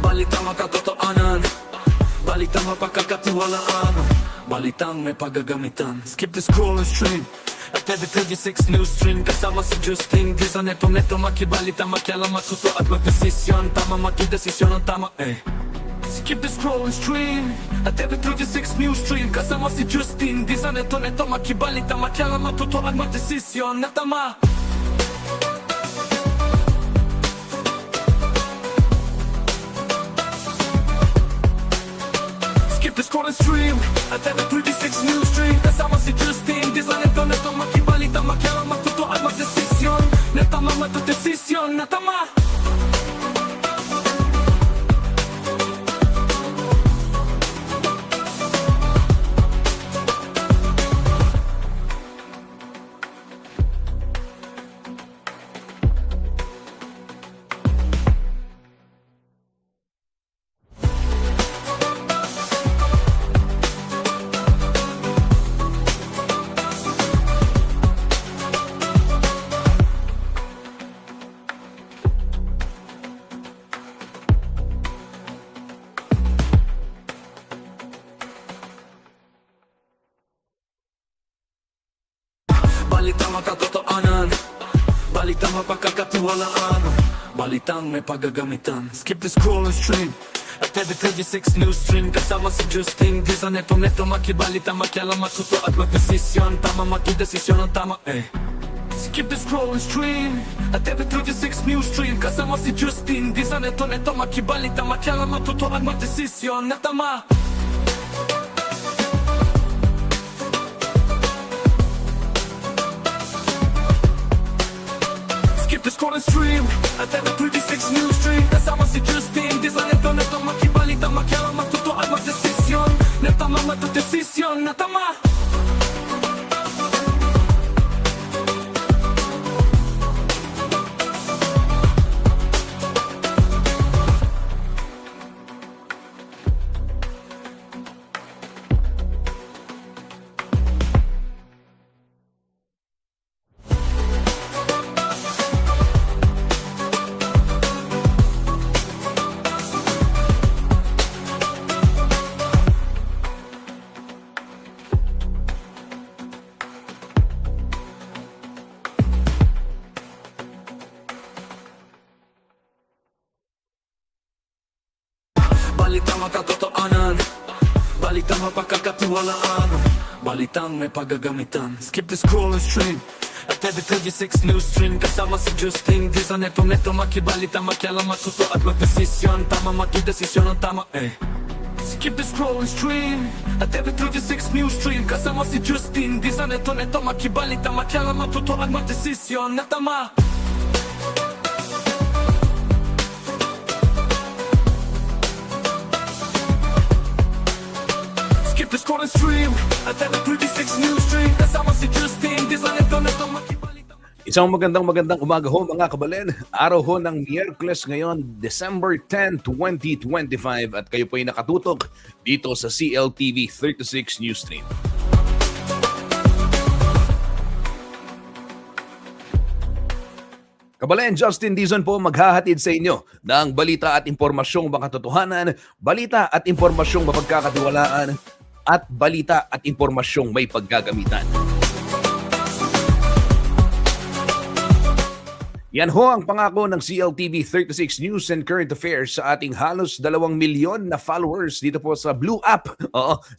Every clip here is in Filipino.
Balitang makatotoanan, balitang mapagkakatiwalaan, balitang may paggagamitan. Skip the scroll and stream at every 36 news stream. Kasama si Justin Di sa neto makibalita, makialam, matuto at magdesisyon. Tama, magdesisyon ang tama Skip the scroll and stream at every 36 news stream. Kasama si Justin Di sa neto makibalita, makialam, matuto at magdesisyon na tama. Skip the scroll and stream at every 36 news stream. Kasama si Justin Di sa neto makibalita, makialam, matuto at magdesisyon na tama, magdesisyon na tama. Balitang makatotoanan, balitang mapagkakatiwalaan, balitang may paggagamitan. Skip the scroll and stream at every 36 news stream. Kasama si Justin Di sa neto makibalita, makialam, matuto at magdesisyon. Tama, magdesisyon ang tama Skip the scroll and stream at every 36 news stream. Kasama si Justin Di sa neto makibalita, makialam, matuto at magdesisyon na tama. The scroll and stream at every 36 news stream. Kasama si Justin Di sa neto makibalita, makialam, matuto at magdesisyon na tama, magdesisyon na tama. Balitang makatotoanan, balitang mapagkakatiwalaan, balitang may paggagamitan. Skip the scroll and stream at every 36 news stream. Kasama si Justin Di sa neto makibalita, makialam, matuto at magdesisyon. Tama, magdesisyon ang tama Skip the scroll and stream at every 36 news stream. Kasama si Justin Di sa neto makibalita, makialam, matuto at magdesisyon na tama. The scroll and stream at every 36 news stream. Kasama si Justin Di sa neto makibalita. Isang magandang umaga ho mga kabalen. Araw ho ng Miyerkules ngayon, December 10, 2025 at kayo po ay nakatutok dito sa CLTV 36 News Stream. Kabalen, Justin Dizon po maghahatid sa inyo ng balita at impormasyong makatotohanan, balita at impormasyong mapagkakatiwalaan, at balita at impormasyong may paggagamitan. Yan ho ang pangako ng CLTV 36 News and Current Affairs sa ating halos 2 milyon na followers dito po sa Blue App,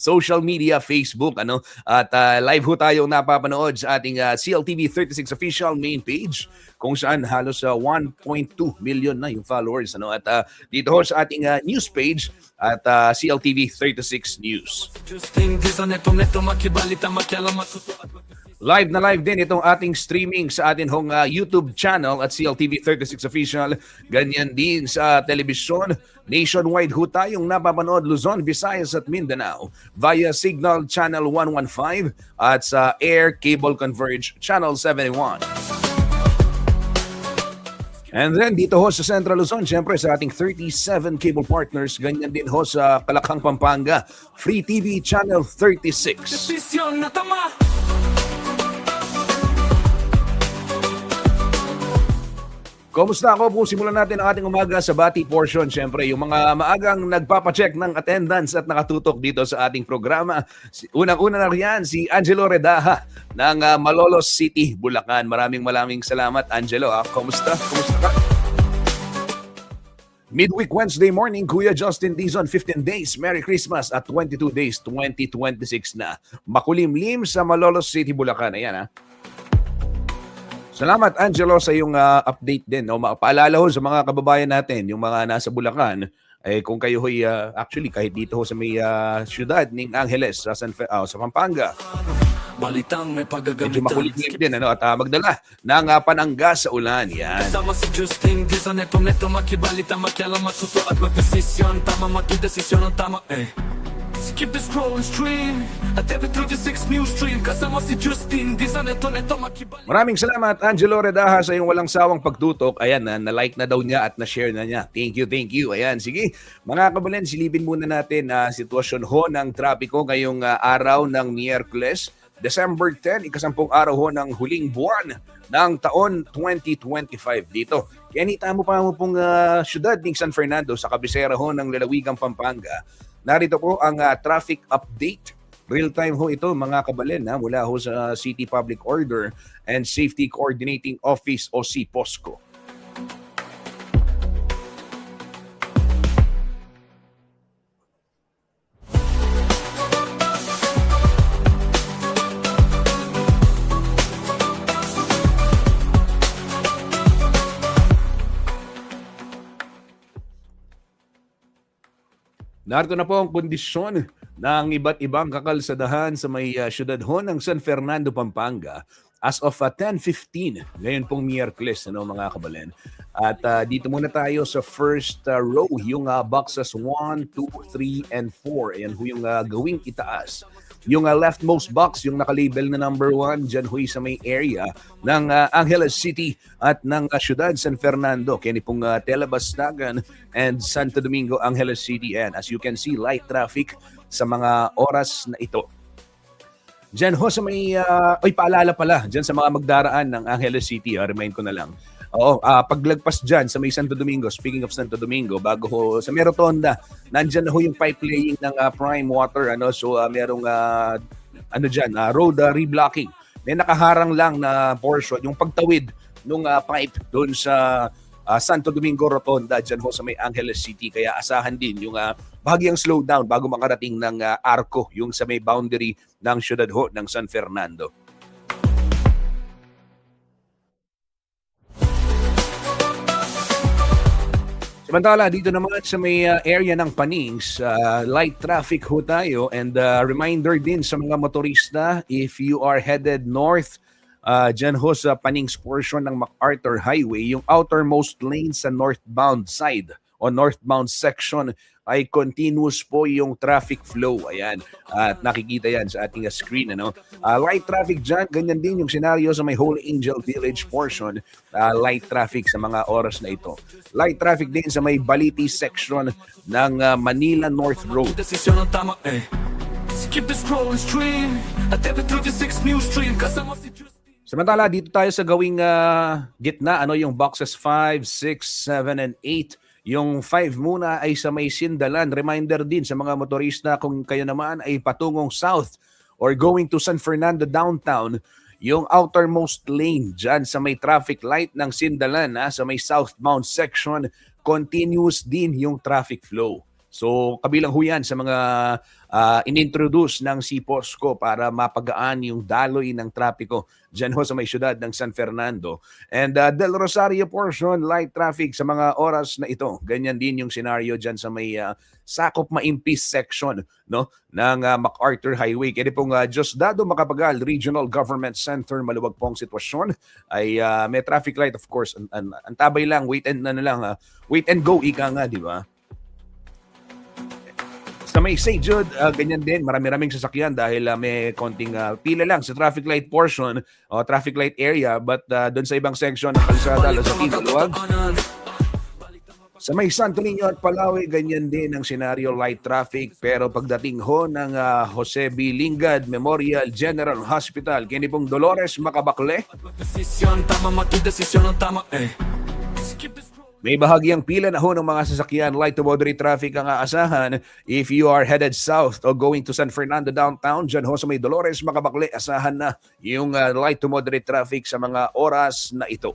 social media, Facebook, at live ho tayong napapanood sa ating CLTV 36 official main page kung saan halos 1.2 million na yung followers, at dito ho sa ating news page at CLTV 36 News. Live na live din itong ating streaming sa atin hong YouTube channel at CLTV 36 Official. Ganyan din sa telebisyon. Nationwide ho tayong napapanood Luzon, Visayas at Mindanao via Signal Channel 115 at sa Air Cable Converge Channel 71. And then dito ho sa Central Luzon, syempre sa ating 37 cable partners, ganyan din ho sa Kalakhang, Pampanga, Free TV Channel 36. Desisyon na tama. Kumusta ako po? Simulan natin ang ating umaga sa bati portion. Siyempre, yung mga maagang nagpapacheck ng attendance at nakatutok dito sa ating programa. Unang-una na riyan, si Angelo Redaha ng Malolos City, Bulacan. Maraming salamat, Angelo. Kumusta? Kumusta ka? Midweek Wednesday morning, Kuya Justin Dizon, 15 days, Merry Christmas at 22 days, 2026 na. Makulimlim sa Malolos City, Bulacan. Ayan, ha? Salamat, Angelo, sa iyong update din. No? Paalala ho sa mga kababayan natin, yung mga nasa Bulacan, kung kayo ho'y, actually, kahit dito ho sa may syudad ng Angeles, sa Pampanga, Balitang may medyo pagagamitan. makulimlim din, ano? At magdala ng panangga sa ulan. Yan. Kasama si Justin Dizon, neto makibalita, makialam, matuto at magdesisyon. Tama, magdesisyon ang tama, Skip the scroll and stream at every 36 news stream. Kasama si Justin Dizon, neto makibalita. Maraming salamat, Angelo Redaha, sa iyong walang sawang pagtutok. Ayan, na-like na daw niya at na-share na niya. Thank you. Ayan, sige. Mga kabalen, silipin muna natin sitwasyon ho ng trapiko ngayong araw ng Miyerkules, December 10, ikasampung araw ho ng huling buwan ng taon 2025 dito. Kaya mo pong syudad ng San Fernando sa kabisera ho ng lalawigang Pampanga. Narito po ang traffic update. Real-time ho ito mga kabalen mula ho sa City Public Order and Safety Coordinating Office o CPOSCO. Narito na po ang kondisyon ng iba't ibang kakalsadahan sa may syudad ho ng San Fernando, Pampanga as of 10:15 ngayon pong Miyerkules, mga kabalen. At dito muna tayo sa first row, yung boxes 1, 2, 3, and 4. Ayan ho yung gawing itaas. Yung leftmost box, yung nakalabel na number 1, dyan huy sa may area ng Angeles City at ng syudad San Fernando. Kaya pong Telebastagan and Santo Domingo, Angeles City. And as you can see, light traffic sa mga oras na ito. Dyan ho sa may, paalala pala, dyan sa mga magdaraan ng Angeles City, remind ko na lang. Paglagpas dyan sa may Santo Domingo, speaking of Santo Domingo, bago ho sa may rotonda, nandyan na ho yung pipe laying ng Prime Water, so merong road reblocking. May nakaharang lang na portion, yung pagtawid ng pipe doon sa Santo Domingo Rotonda, dyan ho sa may Angeles City. Kaya asahan din yung bahagyang slowdown bago makarating ng Arco, yung sa may boundary ng syudad ho ng San Fernando. Samantala, dito naman sa may area ng Panings, light traffic ho tayo, and reminder din sa mga motorista, if you are headed north, dyan ho sa Panings portion ng MacArthur Highway, yung outermost lane sa northbound side o northbound section ay continuous po yung traffic flow. Ayan. At nakikita yan sa ating screen. Light traffic dyan. Ganyan din yung senaryo sa may Holy Angel Village portion. Light traffic sa mga oras na ito. Light traffic din sa may Baliti section ng Manila North Road. Desisyon ang tama, Skip the scroll and stream at every 36 news stream. Kasama si Justin. Samantala, dito tayo sa gawing gitna, yung boxes 5, 6, 7, and 8. Yung 5 muna ay sa may Sindalan. Reminder din sa mga motorista kung kayo naman ay patungong south or going to San Fernando downtown, yung outermost lane dyan sa may traffic light ng Sindalan, sa may southbound section, continuous din yung traffic flow. So, kabilang ho yan sa mga inintroduce ng CPOSCO para mapagaan yung daloy ng trapiko dyan ho sa may syudad ng San Fernando. And Del Rosario portion, light traffic sa mga oras na ito. Ganyan din yung scenario dyan sa may Sakop Maimpis section ng MacArthur Highway. Kaya pong Diosdado Macapagal Regional Government Center, maluwag pong sitwasyon, ay may traffic light, of course. Ang tabay lang, wait and go, ika nga, di ba? Sa may St. Jude, ganyan din, marami-raming sasakyan dahil may konting pila lang sa traffic light portion o traffic light area, but doon sa ibang section ng kalsada, Lasaki, Maluwag. Sa may Santo Niño at Palawi, ganyan din ang senaryo, light traffic, pero pagdating ho ng Jose B. Lingad Memorial General Hospital, kini pong Dolores Macabacle, Desisyon tama, magdesisyon ang tama, May bahagyang pila na ho ng mga sasakyan, light to moderate traffic ang aasahan if you are headed south o going to San Fernando downtown. Dyan ho sa may Dolores, Makabakli, asahan na yung light to moderate traffic sa mga oras na ito.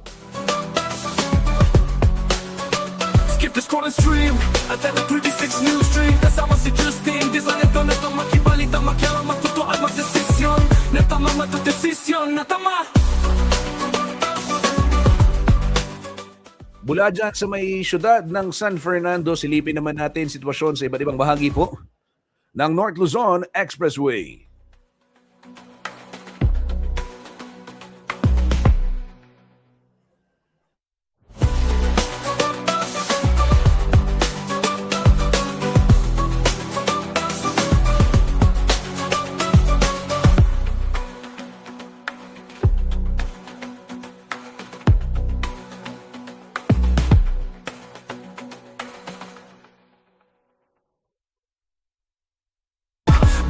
Skip the scroll and stream at the 36 News Stream. Kasama si Justin, di sa neto makibalita, makialam, magtutuan, magdesisyon. Natama, matudesisyon, natama. Mula dyan sa may syudad ng San Fernando, silipin naman natin sitwasyon sa iba't ibang bahagi po ng North Luzon Expressway.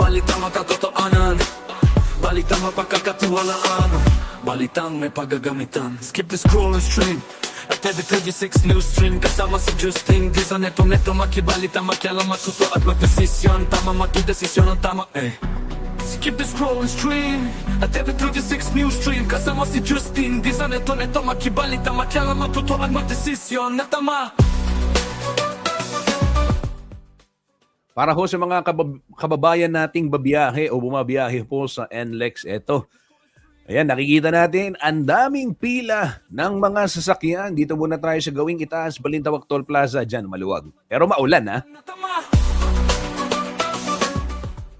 Balitang makatotoanan, balitang mapagkakatiwalaan, balitang may paggagamitan. Skip the scroll and stream at the 36 News Stream. Kasama si Justin, di sa neto makibalita, makialam, matuto at magdesisyon. Tama, matudesisyon ang tama, Skip the scroll and stream at the 36 News Stream. Kasama si Justin, di sa neto makibalita, makialam, matuto at magdesisyon na tama. Para ho sa mga kababayan nating babiyahe o bumabiyahe po sa NLEX, eto. Ayan, nakikita natin ang daming pila ng mga sasakyan. Dito muna tayo sa Gawing Itaas, Balintawak Toll Plaza. Dyan, maluwag. Pero maulan, ha?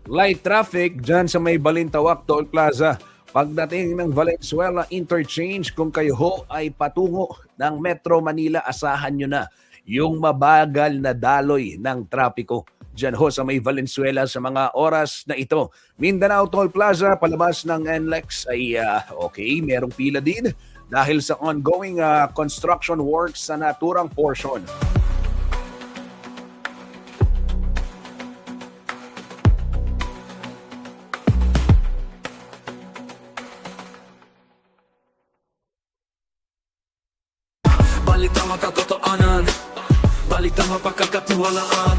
Light traffic dyan sa may Balintawak Toll Plaza. Pagdating ng Valenzuela Interchange, kung kayo ho ay patungo ng Metro Manila, asahan nyo na yung mabagal na daloy ng trapiko. Diyan ho sa may Valenzuela sa mga oras na ito. Mindanao Toll Plaza, palabas ng NLEX ay okay, merong pila din dahil sa ongoing construction works sa naturang portion. Balitang makatotoanan, balitang mapagkakatiwalaan,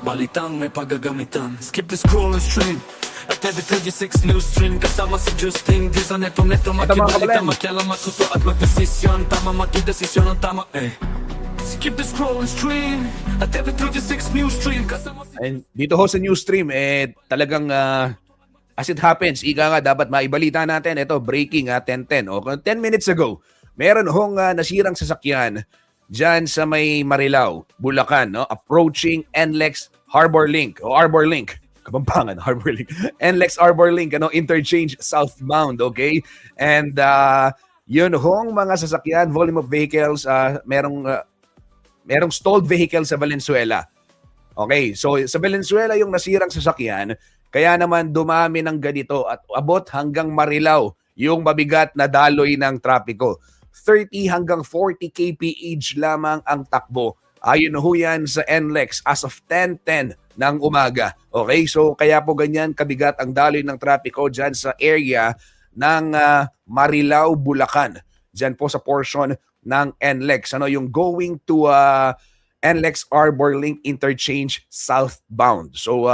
balitang may paggagamitan. Skip the scroll and stream at the 36 News Stream. Kasama si Justin, di sa neto makibalita, makialam, matuto at magdesisyon. Tama, matudesisyon ang tama, Skip the scroll and stream at the 36 News Stream. Kasama si... And dito ho sa News Stream, talagang as it happens, ika nga dapat maibalita natin. Ito, breaking 10:10. O 10 minutes ago, meron hong nasirang sasakyan dyan sa may Marilao, Bulacan, no? Approaching NLEX Harbor Link o Arbor Link. Kapampangan, Harbor Link. NLEX Arbor Link, interchange southbound, okay? And yun hong mga sasakyan, volume of vehicles, merong stalled vehicle sa Valenzuela. Okay, so sa Valenzuela yung nasirang sasakyan, kaya naman dumami ng ganito at abot hanggang Marilao yung mabigat na daloy ng trapiko. 30 hanggang 40 kph lamang ang takbo. Ayon ho yan sa NLEX as of 10:10 ng umaga. Okay, so kaya po ganyan kabigat ang daloy ng trapiko dyan sa area ng Marilao, Bulacan. Dyan po sa portion ng NLEX. Yung going to NLEX Arbor Link Interchange southbound. So,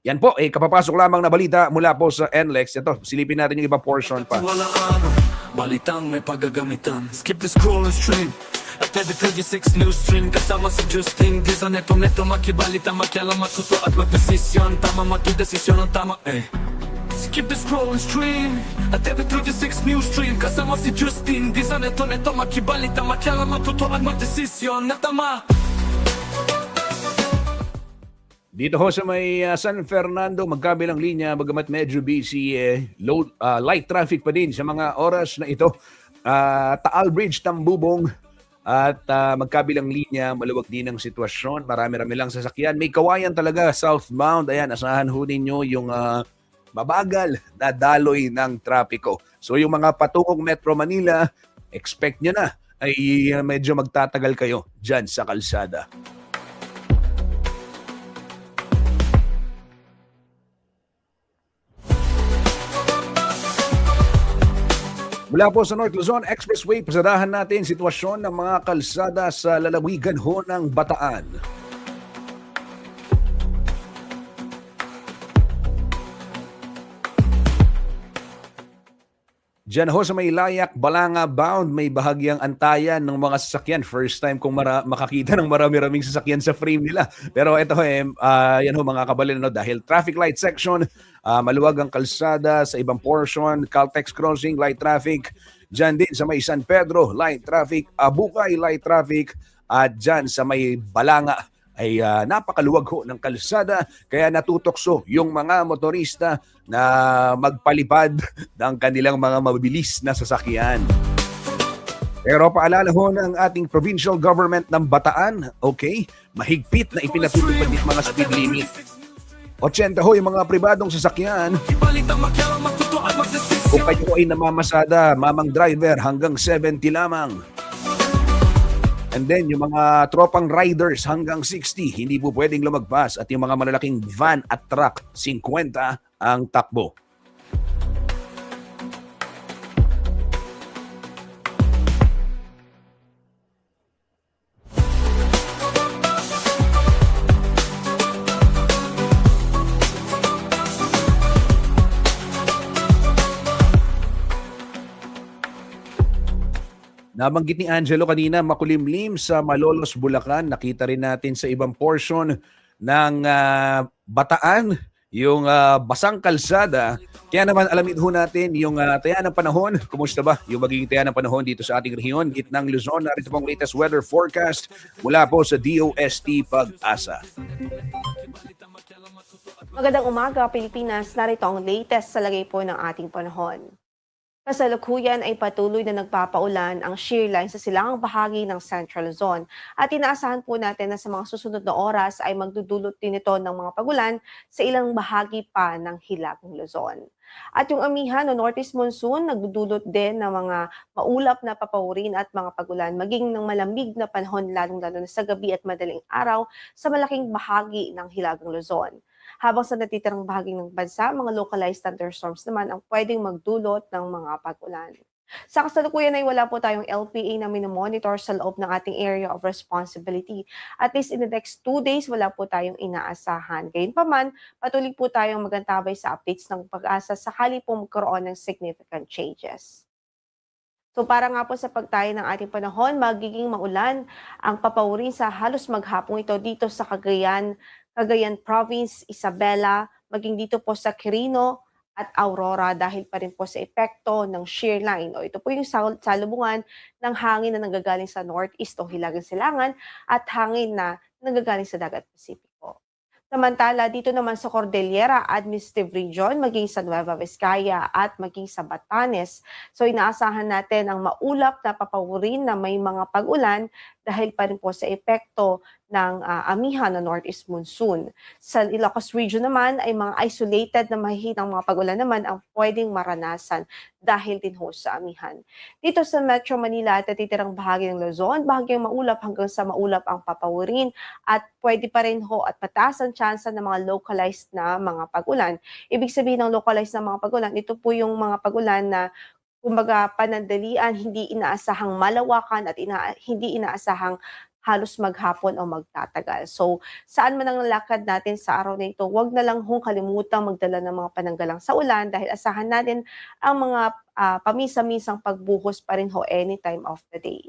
yan po, kapapasok lamang na balita mula po sa NLEX. Ito, silipin natin yung ibang portion pa. Balitang may paggagamitan. Skip the scroll and stream at the 36 News Stream. Kasama si Justin, di sa neto makibalita, makialam, matuto at magdesisyon. Tama, matudesisyon ang tama, Skip the scroll and stream at the 36 News Stream. Kasama si Justin, di sa neto makibalita, makialam, matuto at magdesisyon na tama. Dito ho sa may San Fernando, magkabilang linya, bagamat medyo busy, light traffic pa din sa mga oras na ito. Taal Bridge, Tambubong, at magkabilang linya, maluwag din ang sitwasyon. Marami-rami lang sasakyan. May kawayan talaga, southbound. Ayan, asahan ho ninyo yung mabagal na daloy ng trapiko. So yung mga patungong Metro Manila, expect nyo na ay medyo magtatagal kayo dyan sa kalsada. Mula po sa North Luzon Expressway, pasadahan natin sitwasyon ng mga kalsada sa lalawigan ho ng Bataan. Diyan ho sa may Layak, Balanga bound, may bahagyang antayan ng mga sasakyan. First time kong makakita ng marami-raming sasakyan sa frame nila. Pero ito yan ho mga kabalin, no? Dahil traffic light section, maluwag ang kalsada sa ibang portion, Caltex crossing, light traffic. Diyan din sa may San Pedro, light traffic, Abukay, light traffic. At diyan sa may Balanga, ay napakaluwag ho ng kalsada kaya natutokso yung mga motorista na magpalipad ng kanilang mga mabilis na sasakyan. Pero paalala ho ng ating provincial government ng Bataan, okay, mahigpit na ipinatutupad yung mga speed limit. 80 ho yung mga pribadong sasakyan. Kung kayo ay namamasada, mamang driver, hanggang 70 lamang. And then, yung mga tropang riders hanggang 60, hindi po pwedeng lumagpas. At yung mga malalaking van at truck, 50 ang takbo. Nabanggit ni Angelo kanina, makulimlim sa Malolos, Bulacan. Nakita rin natin sa ibang portion ng Bataan, yung basang kalsada. Kaya naman alamin ho natin yung taya ng panahon. Kumusta ba yung magiging taya ng panahon dito sa ating rehiyon, gitnang Luzon? Narito pong latest weather forecast mula po sa DOST Pag-asa. Magandang umaga, Pilipinas. Narito ang latest sa lagay po ng ating panahon. Kasalukuyan ay patuloy na nagpapaulan ang shear line sa silangang bahagi ng Central Luzon at inaasahan po natin na sa mga susunod na oras ay magdudulot din ito ng mga pagulan sa ilang bahagi pa ng Hilagang Luzon. At yung amihan o Northeast Monsoon nagdudulot din ng mga maulap na papawirin at mga pagulan maging ng malamig na panahon lalong-lalo na sa gabi at madaling araw sa malaking bahagi ng Hilagang Luzon. Habang sa natitirang bahagi ng bansa, mga localized thunderstorms naman ang pwedeng magdulot ng mga pag-ulan. Sa kasalukuyan ay wala po tayong LPA na minomonitor sa loob ng ating area of responsibility. At least in the next 2 days, wala po tayong inaasahan. Gayunpaman, patuloy po tayong magantabay sa updates ng Pag-asa sakali po magkaroon ng significant changes. So para nga po sa pagtayo ng ating panahon, magiging maulan ang papawirin sa halos maghapong ito dito sa Cagayan Province, Isabela, maging dito po sa Quirino at Aurora dahil pa rin po sa epekto ng shear line. O ito po yung salubungan ng hangin na nanggagaling sa northeast o hilagang silangan at hangin na nanggagaling sa dagat Pasipiko. Samantala, dito naman sa Cordillera Administrative Region, maging sa Nueva Vizcaya at maging sa Batanes. So inaasahan natin ang maulap na papawirin na may mga pag-ulan dahil pa rin po sa epekto ng amihan na Northeast Monsoon. Sa Ilocos Region naman ay mga isolated na mahihinang mga pag-ulan naman ang pwedeng maranasan dahil din ho sa amihan. Dito sa Metro Manila at natitirang bahagi ng Luzon, bahagyang maulap hanggang sa maulap ang papawirin at pwede pa rin ho at mataas ang tsansa ng mga localized na mga pag-ulan. Ibig sabihin ng localized na mga pag-ulan, ito po yung mga pag-ulan na kumbaga panandalian, hindi inaasahang malawakan at hindi inaasahang halos maghapon o magtatagal. So, saan man ang lakad natin sa araw na ito, huwag na lang hong kalimutang magdala ng mga pananggalang sa ulan dahil asahan natin ang mga pamisa-misang pagbuhos pa rin ho anytime of the day.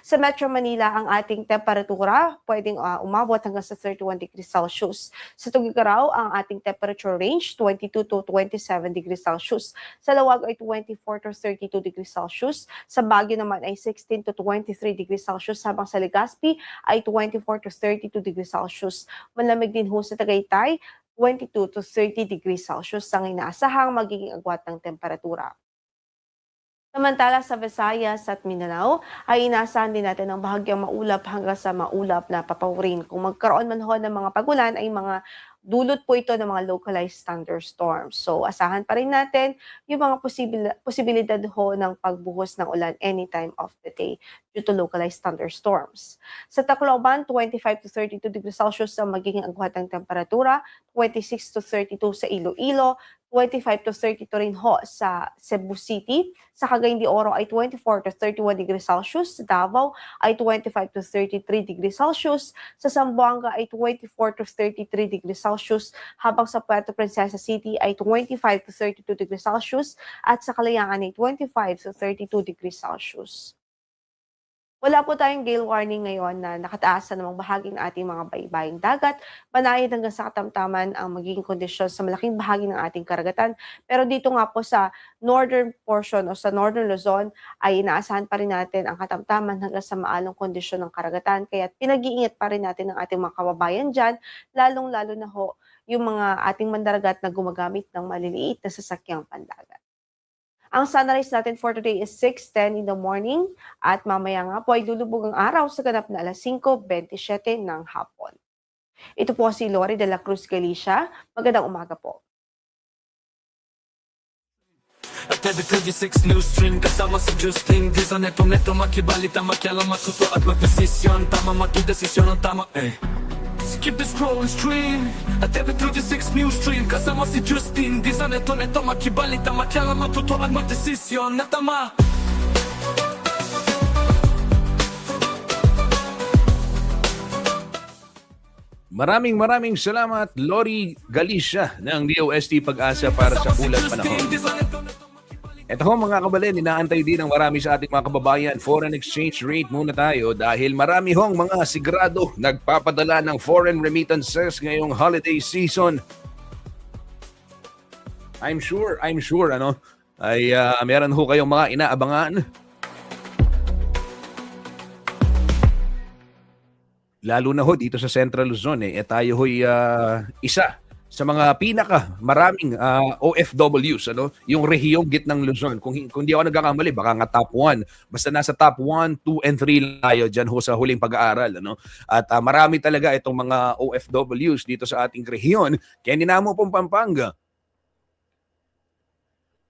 Sa Metro Manila, ang ating temperatura pwedeng umabot hanggang sa 31 degrees Celsius. Sa Tuguegarao, ang ating temperature range 22 to 27 degrees Celsius. Sa Lawag ay 24 to 32 degrees Celsius. Sa Baguio naman ay 16 to 23 degrees Celsius. Habang sa Legazpi ay 24 to 32 degrees Celsius. Malamig din ho sa Tagaytay, 22 to 30 degrees Celsius ang inaasahang magiging agwat ng temperatura. Samantala sa Visayas at Mindanao ay inaasahan din natin ang bahagyang maulap hanggang sa maulap na papawirin. Kung magkaroon man ho ng mga pagulan ay mga dulot po ito ng mga localized thunderstorms. So asahan pa rin natin yung mga posibilidad ho ng pagbuhos ng ulan anytime of the day due to localized thunderstorms. Sa Tacloban, 25 to 32 degrees Celsius ang magiging agwat ng temperatura, 26 to 32 sa Iloilo, 25 to 32 rin ho sa Cebu City. Sa Cagayan de Oro ay 24 to 31 degrees Celsius. Sa Davao ay 25 to 33 degrees Celsius. Sa Zamboanga ay 24 to 33 degrees Celsius. Habang sa Puerto Princesa City ay 25 to 32 degrees Celsius. At sa Kalayaan ay 25 to 32 degrees Celsius. Wala po tayong gale warning ngayon na nakataas sa namang bahagi ng ating mga baybaying dagat. Panayad hanggang sa katamtaman ang magiging kondisyon sa malaking bahagi ng ating karagatan. Pero dito nga po sa northern portion o sa northern Luzon ay inaasahan pa rin natin ang katamtaman hanggang sa maalong kondisyon ng karagatan. Kaya pinag-iingat pa rin natin ang ating mga kababayan dyan, lalong-lalo na ho yung mga ating mandaragat na gumagamit ng maliliit na sasakyang pandagat. Ang sunrise natin for today is 6:10 in the morning at mamaya nga po ay lulubog ang araw sa ganap na alas 5:27 ng hapon. Ito po si Lori de la Cruz Galicia. Magandang umaga po. At TV 36 News Stream kasama si Justin Di sa neto makibalita makialam matuto at magdesisyon tama makidesisyon ang tama Skip the scroll and stream At TV 36 News Stream kasama si Justin Di sa neto makibalita makialam matuto at magdesisyon na tama. Maraming salamat, Lori Galicia ng DOST Pag-asa para sa ulat panahon. Ito ho mga kabalin, inaantay din ng marami sa ating mga kababayan. Foreign exchange rate muna tayo dahil marami hong mga sigurado nagpapadala ng foreign remittances ngayong holiday season. I'm sure, ay meron ho kayong mga inaabangan. Lalo na ho dito sa Central Luzon tayo ho'y isa sa mga maraming OFWs, yung rehiyong gitnang Luzon. Kung di ako nagkakamali, baka nga top 1. Basta nasa top 1, 2, and 3 tayo dyan ho sa huling pag-aaral. At marami talaga itong mga OFWs dito sa ating rehiyon. Kaya ninamo pong Pampanga.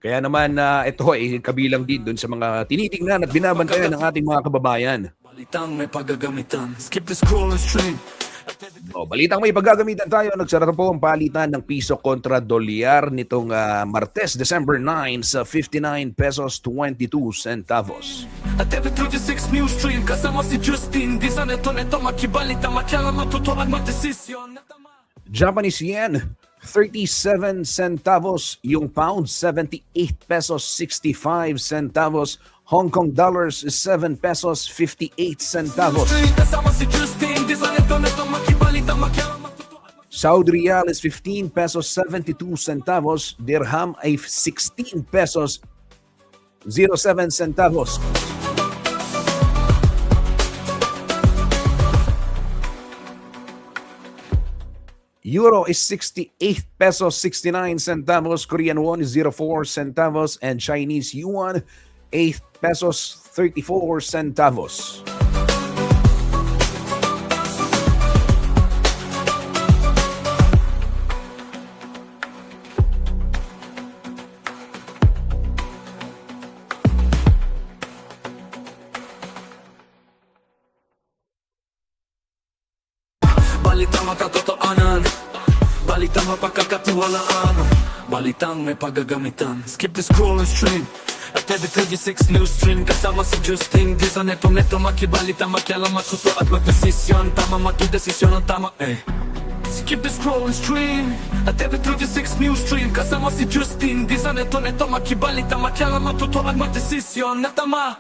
Kaya naman ito ay kabilang din dun sa mga tinitingnan at binabantayan ng ating mga kababayan. Balitang may paggagamitan. Skip the scroll and stream. Balitang may paggagamitan tayo. Nagsara po ang palitan ng piso kontra dolyar nitong Martes, December 9 sa 59 pesos 22 centavos. At TV 36 News Stream kasama si Justin Di sa neto makibalita makialam matuto at magdesisyon na tama. Japanese yen 37 centavos, yung pound 78 pesos 65 centavos, Hong Kong dollars 7 pesos 58 centavos. Saudi Riyal is 15 pesos 72 centavos, dirham ay 16 pesos 07 centavos. Euro is 68 pesos 69 centavos, Korean won is 04 centavos, and Chinese yuan 8 pesos 34 centavos. Balitang makatotoanan, balitang mapagkakatiwalaan, balitang may paggagamitan. Skip the scroll and stream. At TV 36 News Stream kasama si Justin Di sa neto makibalita makialam matuto at magdesisyon tama makidesisyon ang tama Skip the scroll and stream. At TV 36 News Stream kasama si Justin Di sa neto makibalita makialam matuto at magdesisyon na tama.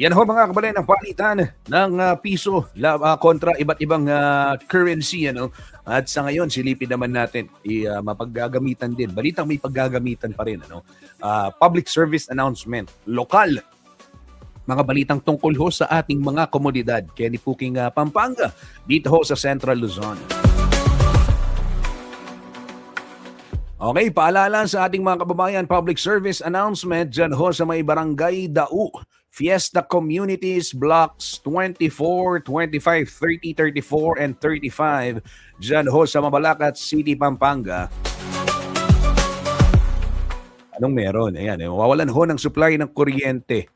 Yan ho mga kabalay ng palitan ng piso kontra iba't ibang currency. At sa ngayon, silipin naman natin, mapaggagamitan din. Balitang may paggagamitan pa rin. Public service announcement, lokal. Mga balitang tungkol ho sa ating mga komunidad. Kenny Puking Pampanga, dito ho sa Central Luzon. Okay, paalala sa ating mga kababayan, public service announcement dyan ho sa may Barangay Dau. Fiesta Communities Blocks 24, 25, 30, 34, and 35 dyan ho sa Mabalacat City, Pampanga. Anong meron? Ayan, mawawalan ho ng supply ng kuryente.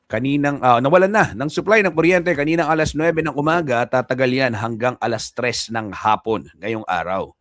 nawalan na ng supply ng kuryente kaninang alas 9 ng umaga, tatagal yan hanggang alas 3 ng hapon ngayong araw.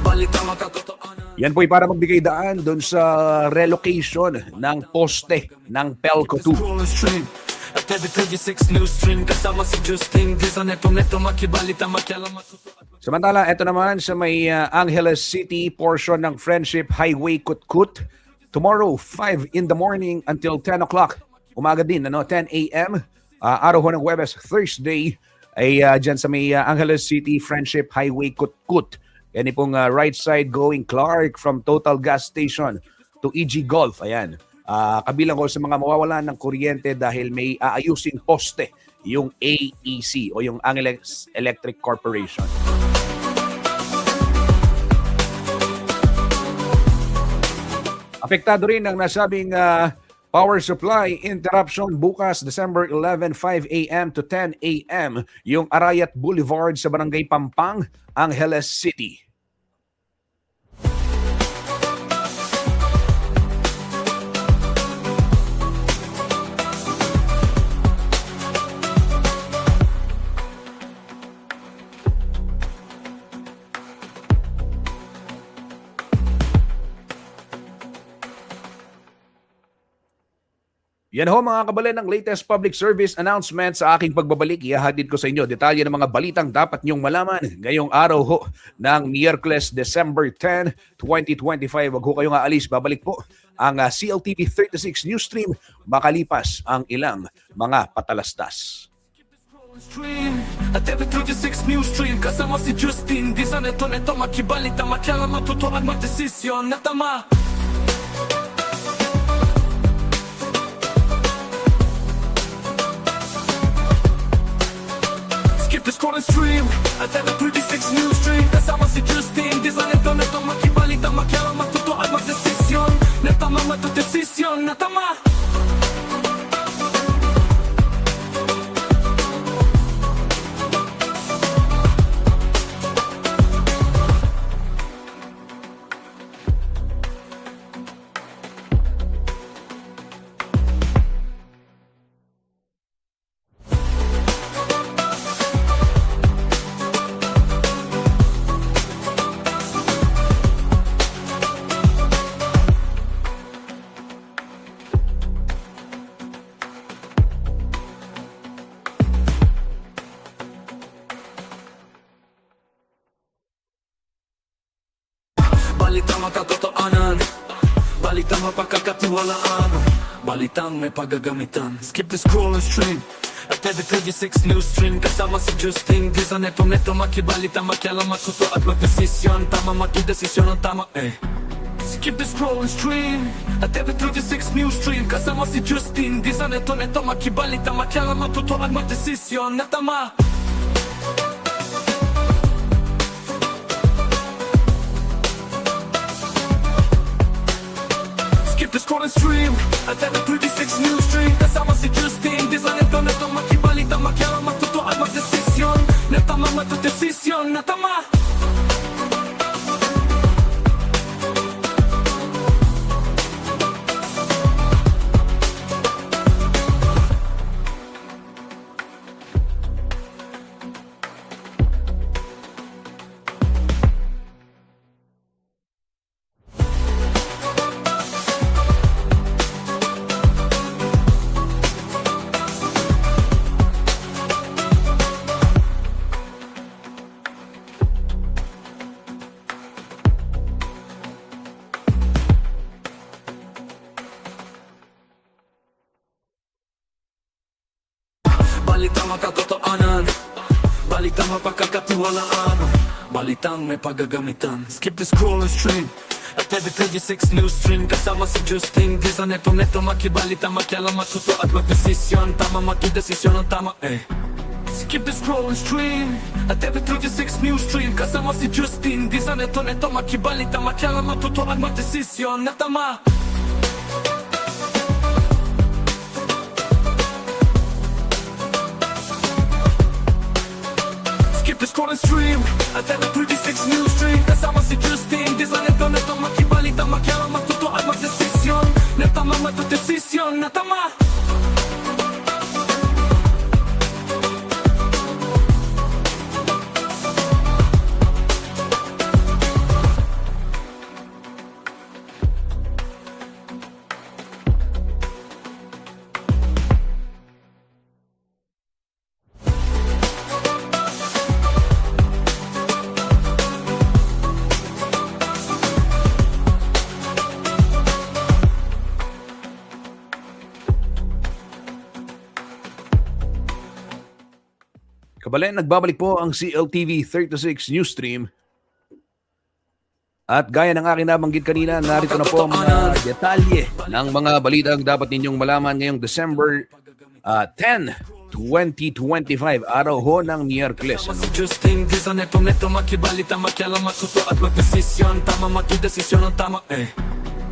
Balitang makatotohanan. Yan po'y para magbigay daan doon sa relocation ng poste ng Pelco 2. Scroll stream at every 36 news stream kasama si Justin Dizon neto makibalita makialam matutuwa. Samantala, eto naman sa may Angeles City portion ng Friendship Highway Kutkut. Tomorrow, 5 in the morning until 10 o'clock. Umaga din, 10 a.m. Araw ho ng Huwebes, Thursday, ay dyan sa may Angeles City Friendship Highway Kutkut. Yan pong right side going Clark from Total Gas Station to EG Golf. Ayan. Kabilang ko sa mga mawawalan ng kuryente dahil may aayusing poste yung AEC o yung Angeles Electric Corporation. Apektado rin ang nasabing power supply interruption bukas December 11, 5 a.m. to 10 a.m. yung Arayat Boulevard sa Barangay Pampang, Angeles City. Yan ho mga kabalen ng latest public service announcement sa aking pagbabalik. Ihahatid ko sa inyo detalye ng mga balitang dapat nyong malaman ngayong araw ho ng Miyerkules, December 10, 2025. Wag ho kayong aalis. Babalik po ang CLTV 36 News Stream makalipas ang ilang mga patalastas. Stream at every 36 news stream kasama si Justin Dizon neto makibalita makialam matutuwa magdesisyon na tama. Skip the scroll and stream at every 36 news stream kasama si Justin Dizon neto makibalita makialam matutuwa magdesisyon na tama matudesisyon na tama. Balitang makatotohanan, balitang mapagkakatiwalaan, balitang may paggagamitan. Skip the scroll and stream at every 36 news stream kasama si Justin Dizon neto makibalita makialam matutuwa at magdesisyon tama magdesisyon ang tama Skip the scroll and stream at every 36 news stream kasama si Justin Dizon neto makibalita makialam matutuwa at magdesisyon na tama. Skip the scroll and stream at every 36 news stream kasama si Justin Dizon neto makibalita makialam matutuwa at magdesisyon na tama matudesisyon na tama. Balitang makatotohanan, balitang mapagkakatiwalaan, balitang may paggagamitan. Skip the scroll and stream at every 36 news stream kasama si Justin Dizon neto makibalita makialam matutuwa at magdesisyon tama magdesisyon ang tama Skip the scroll and stream at every 36 news stream kasama si Justin Dizon neto makibalita makialam matutuwa at magdesisyon na tama. The scroll and stream at every 36 news stream kasama si Justin Dizon neto makibalita makialam matutuwa at magdesisyon na tama matudesisyon na tama. Kabalen, nagbabalik po ang CLTV 36 News Stream. At gaya ng aking nabanggit kanina, narito na po ang mga detalye ng mga balitang dapat ninyong malaman ngayong December 10, 2025, araw ho ng Miyerkules. Si Justin, di sa neto makibalita, makialam, matuto at magdesisyon. Tama, makidesisyon ang tama,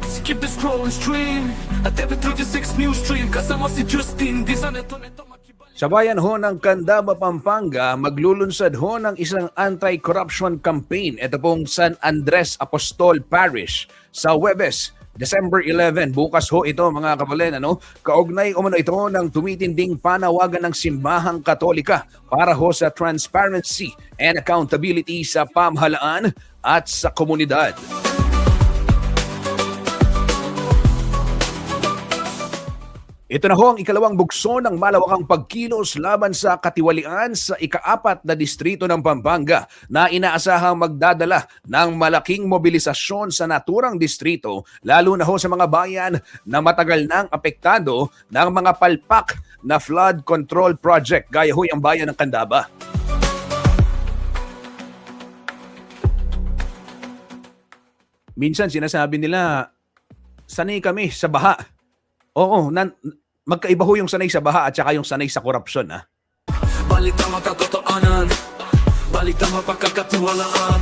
Skip the scroll and stream at every 36 News Stream. Kasama si Justin, di sa neto makibalita. Sa bayan ho ng Candaba, Pampanga, maglulunsad ho ng isang anti-corruption campaign. Ito pong San Andres Apostol Parish sa Huwebes, December 11. Bukas ho ito mga kabalen. Kaugnay umano ito ng tumitinding panawagan ng Simbahang Katolika para ho sa transparency and accountability sa pamahalaan at sa komunidad. Ito na ho ang ikalawang bugso ng malawakang pagkilos laban sa katiwalian sa ika-4 na distrito ng Pampanga na inaasahang magdadala ng malaking mobilisasyon sa naturang distrito, lalo na ho sa mga bayan na matagal nang apektado ng mga palpak na flood control project gaya ho ang bayan ng Candaba. Minsan sinasabi nila, sanay kami sa baha. Oo, magkaiba ho yung sanay sa baha at saka yung sanay sa korupsyon. Balitang makatotoanan, balitang mapagkakatiwalaan,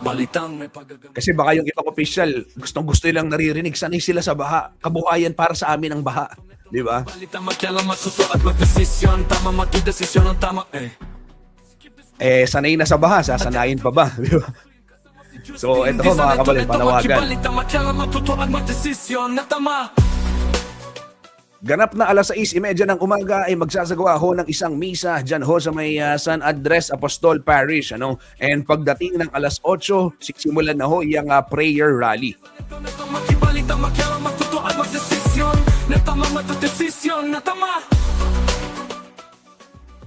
balitang may paggagamit. Kasi baka yung ibang official, gustong-gusto nilang naririnig, sanay sila sa baha. Kabuhayan para sa amin ang baha. Di ba? Balitang makialam, matuto at magdesisyon. Tama, makidesisyon ang tama, sanay na sa baha, sasanayin pa ba? Di ba? So, ito ho mga kabalin, panawagan. Balitang makialam, matuto at magdesisyon na tama. Ganap na alas 6:30 ng umaga ay magsasagawa ho ng isang misa dyan ho sa may San Andres Apostol Parish. And pagdating ng alas 8, sisimulan na ho yung prayer rally.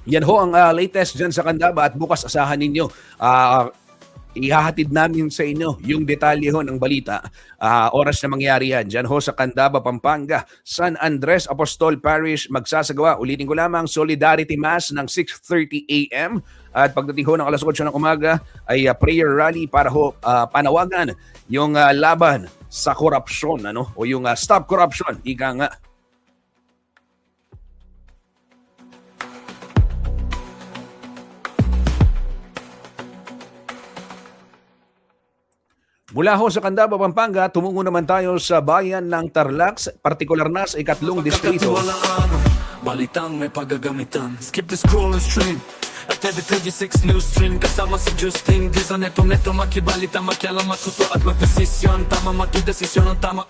Yan ho ang latest dyan sa Candaba at bukas asahan ninyo. Ihahatid namin sa inyo yung detalye ho ng balita. Oras na mangyari yan. Diyan ho sa Candaba, Pampanga, San Andres Apostol Parish magsasagawa. Ulitin ko lamang, Solidarity Mass ng 6:30 a.m. At pagdating ho ng alas 8 ng umaga ay prayer rally para ho panawagan yung laban sa korupsyon, o yung stop corruption, ika nga. Mula ho sa Candaba, Pampanga, tumungo naman tayo sa bayan ng Tarlac, partikular na sa ikatlong distrito. Balitang may paggagamitan. Skip the scroll and stream at every 36 News Stream. Kasama si Justin, di sa neto makibalita, makialam, matuto at magdesisyon. Tama, makidesisyon ang tama,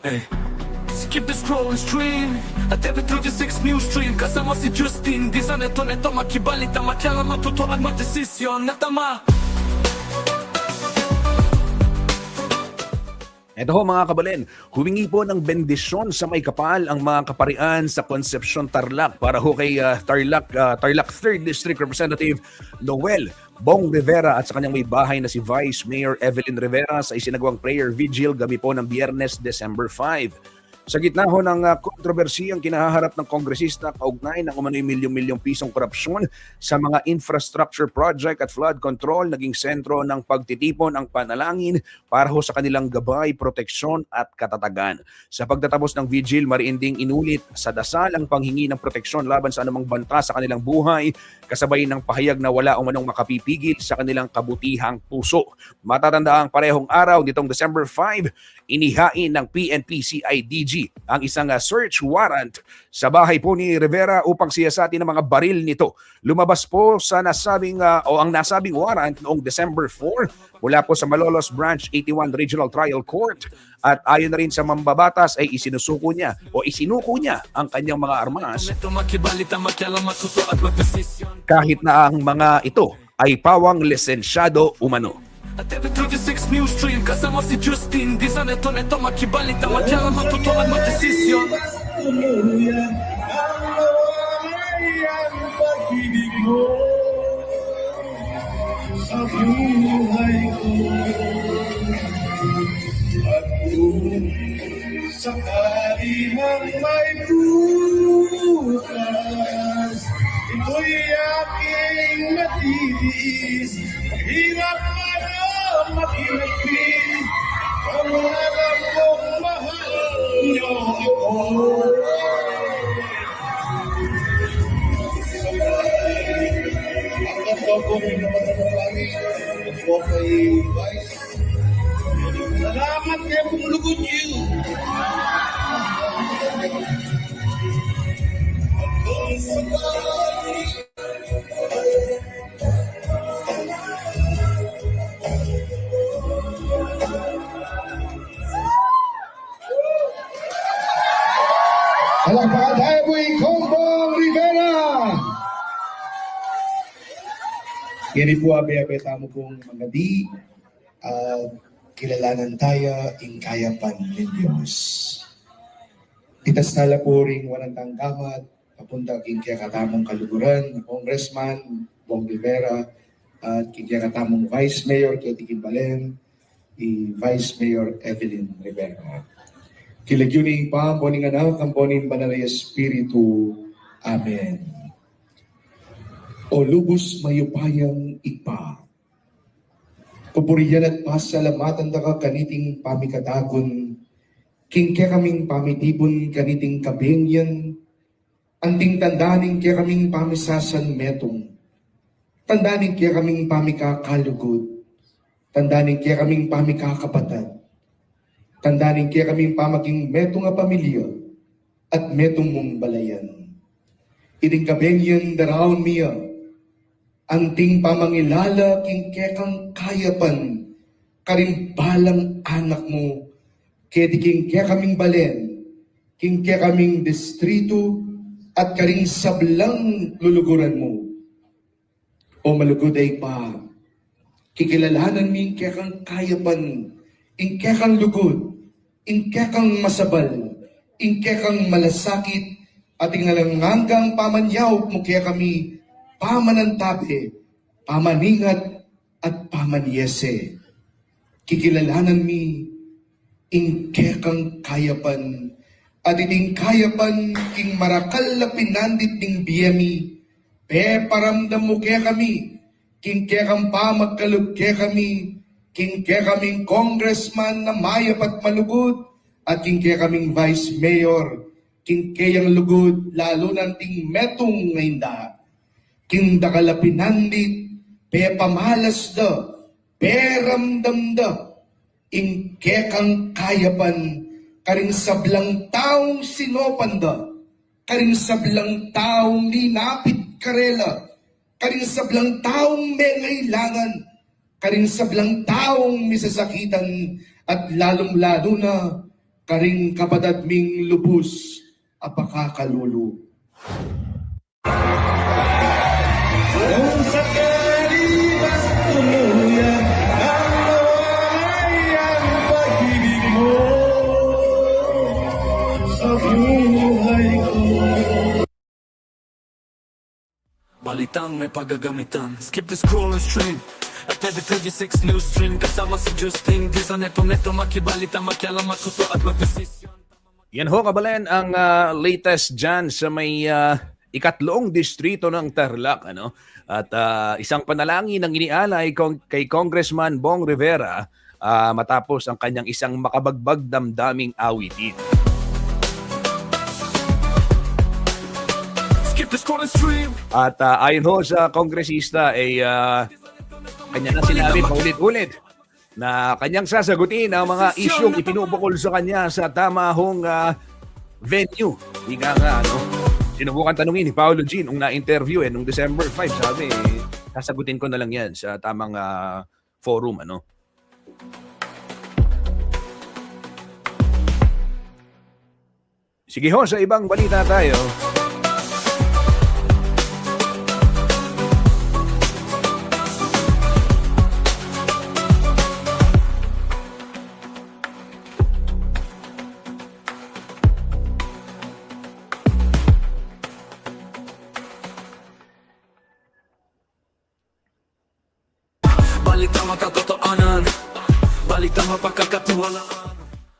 Skip the scroll and stream at every 36 News Stream. Kasama si Justin, di sa neto makibalita, makialam, matuto at magdesisyon na tama. Ito ho mga kabalin, humingi po ng bendisyon sa may kapal ang mga kaparian sa Concepcion, Tarlac para ho kay Tarlac 3rd District Representative Noel Bong Rivera at sa kanyang may bahay na si Vice Mayor Evelyn Rivera sa isinagawang prayer vigil gabi po ng Biyernes, December 5. Sa gitna ho ng kontrobersiyang kinahaharap ng kongresista kaugnay ng umano'y milyong-milyong pisong korupsyon sa mga infrastructure project at flood control, naging sentro ng pagtitipon ang panalangin para ho sa kanilang gabay, proteksyon at katatagan. Sa pagtatapos ng vigil, mariinding inulit sa dasal ang panghingi ng proteksyon laban sa anumang banta sa kanilang buhay, kasabay ng pahayag na wala umanong makapipigil sa kanilang kabutihang puso. Matatandaang parehong araw nitong December 5, inihain ng PNP-CIDG ang isang search warrant sa bahay po ni Rivera upang siyasatin ang mga baril nito. Lumabas po sa ang nasabing warrant noong December 4 mula po sa Malolos Branch 81 Regional Trial Court at ayon na rin sa mambabatas ay isinuko niya ang kanyang mga armas kahit na ang mga ito ay pawang lisensyado umano. At every 36 News Stream, kasama si Justin, di sa neto makibalita, makialam, matuto at magdesisyon. Sa buhay ko at kung sakali man may bukas, ito'y aking matitiis. Hirap na makinagpin, ang alam kong mahal niyo ako. Ang ako po rin naman ang langit, ako kay Vice. Salamat kayo kung lugod niyo. Palakpakan tayo po Combong Rivera. Kini po abe-abe tamo pong mga di kilalanan tayo in kayapan ng Diyos. Itas tala po rin walang tanggamat papunta king kaya katamong kaluguran na Congressman Bong Rivera at king kaya katamong Vice Mayor Katie Kimbalen, Vice Mayor Evelyn Rivera. Kilagyuning pa, boning anak, ang boning banal na Espiritu. Amen. O lubos mayupayang ipa. Pupuriyan at pasalamatan da ka kaniting pamikadagon. Kingke kaming pamitibon kaniting kabengyan. Anting tandaning kaya kaming pamisasan metong. Tandaning kaya kaming pamikakalugod. Tandaning kaya kaming pamikakapatad. Tandanin kaya kaming pamaging metong nga pamilya at metong mong balayan. Ining kabengyan daraon miya, anting pamangilala king kekang kayapan, karing balang anak mo, kedi king kaya kaming balen, king kaya kaming distrito, at karing sablang luluguran mo. O malugod ay pa, kikilalanan mi kaya kang kayapan, ingke kang lugod, ingke kang masabal, ingke kang malasakit, at ingalanganggang pamanyaw mo kaya kami pamanantabi, pamaningat at pamanyese. Kikilalanan mi, ingke kang kayapan, at iting kayapan king marakal na pinandit ning biyami, pe paramdam mo kaya kami, king kaya kang pamagkalog kaya kami, king kaya kaming congressman na mayap at malugod, at king kaya kaming vice mayor, king kayang lugod, lalo nanting metong ngaynda. King dakalapinandit, pe pamalas da, pe ramdam da, ing kaya kang kayapan, karing sablang taong sinopan da, karing sablang taong linapit karela, karing sablang taong may ngailangan, karing sablang taong misasakitan at lalong-lalo na karing kapatid ming lubos apakakalulu. Kung sa kalimas tuluyan ang nawalay ang pag-ibig mo sa buhay ko. Balitang may paggagamitan. Skip the scroll and stream at every 36 news stream. Kasama si Justin Di sa neto makibalita, makialamat ko to at magdesisyon. Yan ho, kabalen, ang latest dyan sa may ikatlong distrito ng Tarlac. Ano? At isang panalangin ang inialay kay Congressman Bong Rivera matapos ang kanyang isang makabagbag damdaming awitin. Skip the scroll and stream. At ayon ho sa kongresista ay kanya na sinabi paulit-ulit na kanyang sasagutin ang mga isyong ipinubukol sa kanya sa tama hong venue. Higa nga, ano? Sinubukan tanungin ni Paolo Jean nung na-interview nung December 5. Sabi, sasagutin ko na lang yan sa tamang forum, ano? Sige ho, sa ibang balita tayo. Balitang makatotoanan, balitang mapagkakatiwalaan,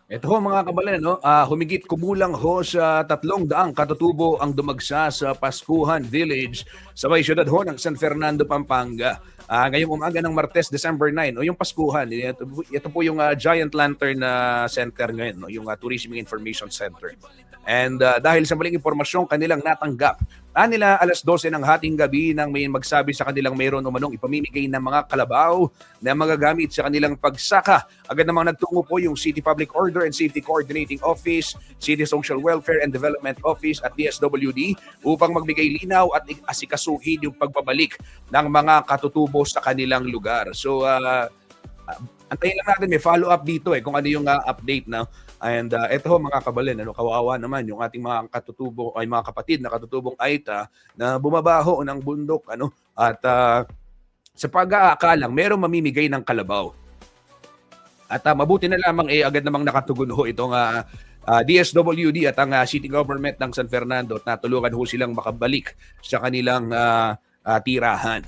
Ito ho mga kabalan, no? Humigit kumulang ho sa 300 katutubo ang dumagsa sa Pascuhan Village sa may syudad ho ng San Fernando, Pampanga. Ngayong umaga ng Martes, December 9, o yung Pascuhan, ito po yung Giant Lantern Center ngayon, no? Yung Tourism Information Center. And dahil sa maling impormasyon kanilang natanggap, nila alas 12 ng hating gabi nang may magsabi sa kanilang mayroon umanong ipamimigay ng mga kalabaw na magagamit sa kanilang pagsaka. Agad namang nagtungo po yung City Public Order and Safety Coordinating Office, City Social Welfare and Development Office at DSWD upang magbigay linaw at asikasuhin yung pagbabalik ng mga katutubo sa kanilang lugar. So, antayin lang natin, may follow-up dito kung ano yung update na. And ito mga kabalin, kawawa naman yung ating mga katutubo ay mga kapatid na katutubong Aita na bumabaho ng bundok at sa pag-aakalang merong mamimigay ng kalabaw. At mabuti na lamang agad namang nakatugon ho itong DSWD at ang City Government ng San Fernando at natulungan ho silang makabalik sa kanilang tirahan.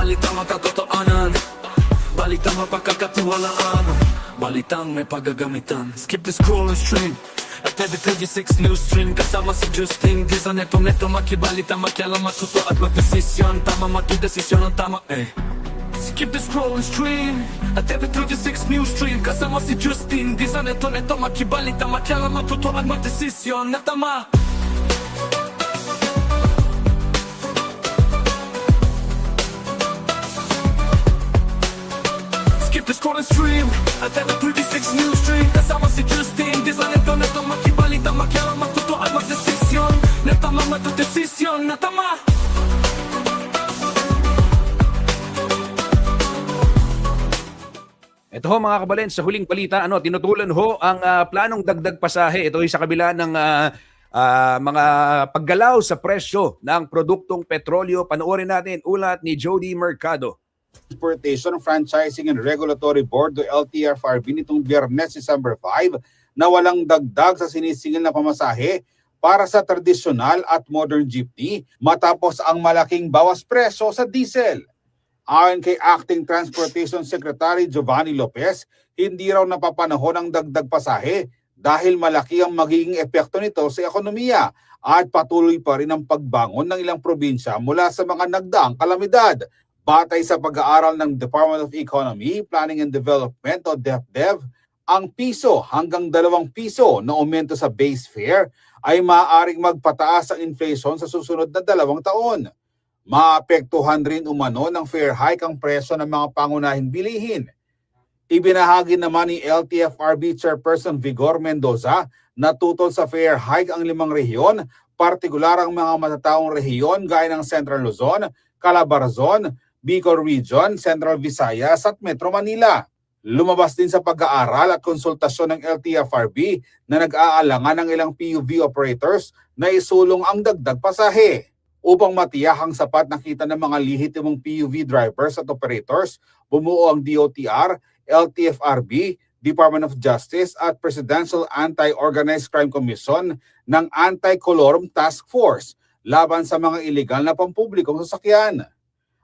Balitang makatotohanan, balitang mapagkakatiwalaan, balitang may pagagamitan. Skip the scroll and stream at TV36 News Stream. Kasama si Justin Dizon, neto makibalita, makialam, matuto at magdesisyon. Tama matudesisyon ang tama Skip the scroll and stream at TV36 News Stream. Kasama si Justin Dizon, neto makibalita, makialam, matuto at magdesisyon na tama. The scroll and stream at TV36 News Stream. Kasama si Justin Dizon, neto makibalita, makialam, matuto at magdesisyon na tama, matudesisyon na tama. Ito ho mga kabalin, sa huling balita, tinutulan ho ang planong dagdag pasahe. Ito ay sa kabila ng mga paggalaw sa presyo ng produktong petrolyo. Panoorin natin ulat ni Jody Mercado. Transportation Franchising and Regulatory Board o LTFRB nitong Biyernes, December 5 na walang dagdag sa sinisingil na pamasahe para sa tradisyonal at modern jeepney matapos ang malaking bawas presyo sa diesel. Ayon kay Acting Transportation Secretary Giovanni Lopez, hindi raw napapanahon ang dagdag pasahe dahil malaki ang magiging epekto nito sa ekonomiya at patuloy pa rin ang pagbangon ng ilang probinsya mula sa mga nagdaang kalamidad. Batay sa pag-aaral ng Department of Economy, Planning and Development o DepDev, ang piso hanggang 2 piso na aumento sa base fare ay maaaring magpataas ang inflation sa susunod na 2 taon. Maapektuhan rin umano ng fare hike ang presyo ng mga pangunahing bilihin. Ibinahagi naman ni LTFRB Chairperson Vigor Mendoza na tutol sa fare hike ang 5 rehiyon, partikular ang mga matataong rehiyon gaya ng Central Luzon, Calabarzon, Bicol Region, Central Visayas at Metro Manila. Lumabas din sa pag-aaral at konsultasyon ng LTFRB na nag-aalangan ng ilang PUV operators na isulong ang dagdag pasahe. Upang matiyak ang sapat na kita ng mga lihitimong PUV drivers at operators, bumuo ang DOTR, LTFRB, Department of Justice at Presidential Anti-Organized Crime Commission ng Anti-Colorum Task Force laban sa mga ilegal na pampublikong sasakyan.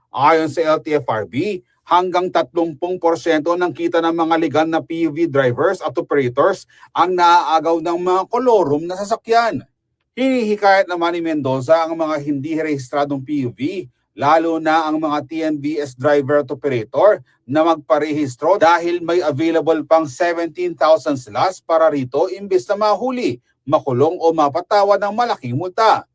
Ayon sa LTFRB, hanggang 30% ng kita ng mga legal na PUV drivers at operators ang naaagaw ng mga kolorum na sasakyan. Hinihikayat naman ni Mendoza ang mga hindi rehistradong PUV, lalo na ang mga TNVS driver at operator na magparehistro dahil may available pang 17,000 slots para rito imbes na mahuli, makulong o mapatawad ng malaking multa.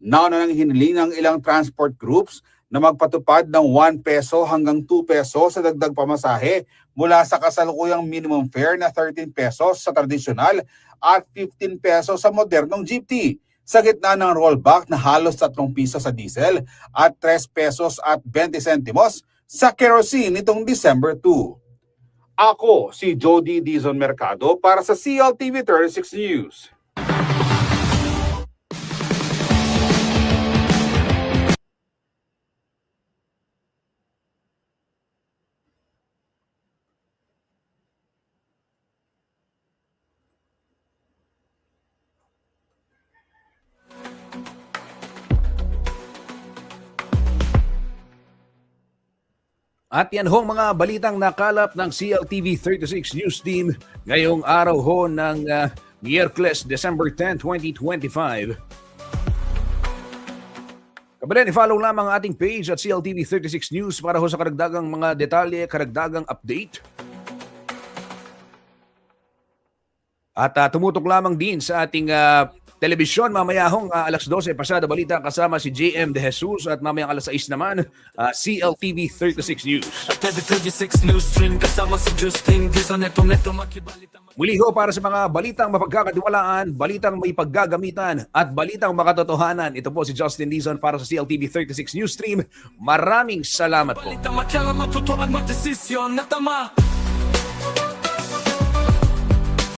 Nauna nang hiniling ng ilang transport groups na magpatupad ng 1 peso hanggang 2 peso sa dagdag pamasahe mula sa kasalukuyang minimum fare na 13 pesos sa tradisyonal at 15 pesos sa modernong jeepney, sa gitna ng rollback na halos 3 piso sa diesel at 3 pesos at 20 sentimos sa kerosene nitong December 2. Ako si Jody Dizon Mercado para sa CLTV 36 News. At yan ho mga balitang nakalap ng CLTV 36 News Team ngayong araw ho ng Miyerkules, December 10, 2025. Kabayan, i-follow lamang ang ating page at CLTV 36 News para ho sa karagdagang mga detalye, karagdagang update. At tumutok lamang din sa ating telebisyon mamaya hong alas 12 pasada balita kasama si JM De Jesus at mamayang alas 6 naman CLTV 36 News. At TV 36 News Stream kasama si Justin Gisa neto makibalita. Muli ho para sa mga balitang mapagkakatiwalaan, balitang may paggagamitan at balitang makatotohanan. Ito po si Justin Dizon para sa CLTV 36 News Stream. Maraming salamat po. Balita makialam, matuto at magdesisyon na tama.